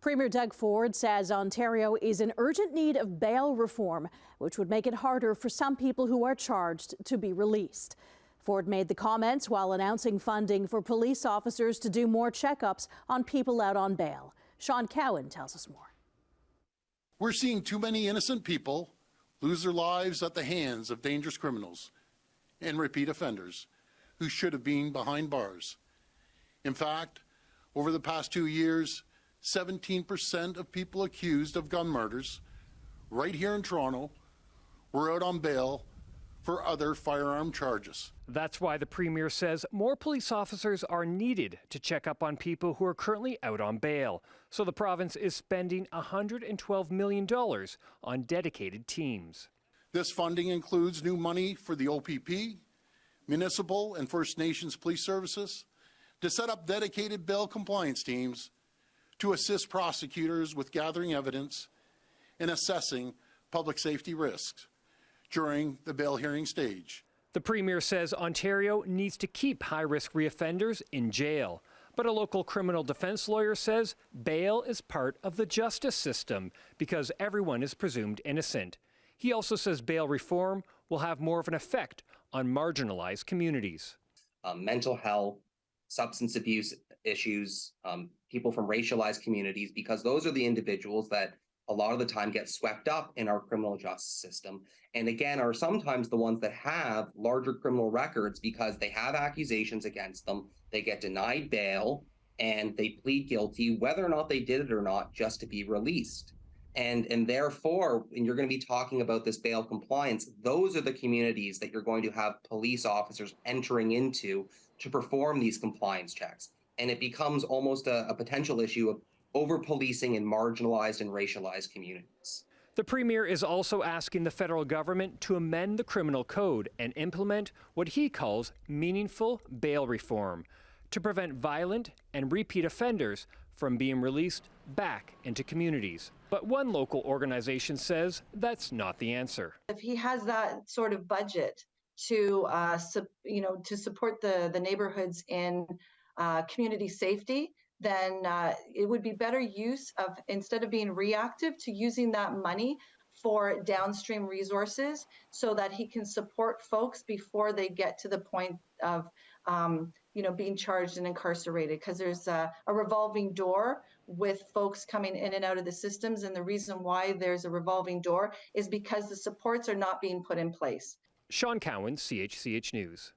Premier Doug Ford says Ontario is in urgent need of bail reform, which would make it harder for some people who are charged to be released. Ford made the comments while announcing funding for police officers to do more checkups on people out on bail. Sean Cowan tells us more. We're seeing too many innocent people lose their lives at the hands of dangerous criminals and repeat offenders who should have been behind bars. In fact, over the past 2 years, 17% of people accused of gun murders right here in Toronto were out on bail for other firearm charges. That's why the Premier says more police officers are needed to check up on people who are currently out on bail. So the province is spending $112 million on dedicated teams. This funding includes new money for the OPP, municipal and First Nations police services, to set up dedicated bail compliance teams to assist prosecutors with gathering evidence and assessing public safety risks during the bail hearing stage. The Premier says Ontario needs to keep high-risk reoffenders in jail. But a local criminal defense lawyer says bail is part of the justice system because everyone is presumed innocent. He also says bail reform will have more of an effect on marginalized communities. Mental health, substance abuse issues, people from racialized communities, because those are the individuals that a lot of the time get swept up in our criminal justice system. And again, are sometimes the ones that have larger criminal records because they have accusations against them, they get denied bail, and they plead guilty, whether or not they did it or not, just to be released. And therefore, when you're going to be talking about this bail compliance, those are the communities that you're going to have police officers entering into to perform these compliance checks. And it becomes almost a potential issue of over-policing in marginalized and racialized communities. The Premier is also asking the federal government to amend the criminal code and implement what he calls meaningful bail reform to prevent violent and repeat offenders from being released back into communities. But one local organization says that's not the answer. If he has that sort of budget to support the neighborhoods in community safety, then it would be better use of, instead of being reactive, to using that money for downstream resources so that he can support folks before they get to the point of being charged and incarcerated, because there's a revolving door with folks coming in and out of the systems. And the reason why there's a revolving door is because the supports are not being put in place. Sean Cowan, CHCH News.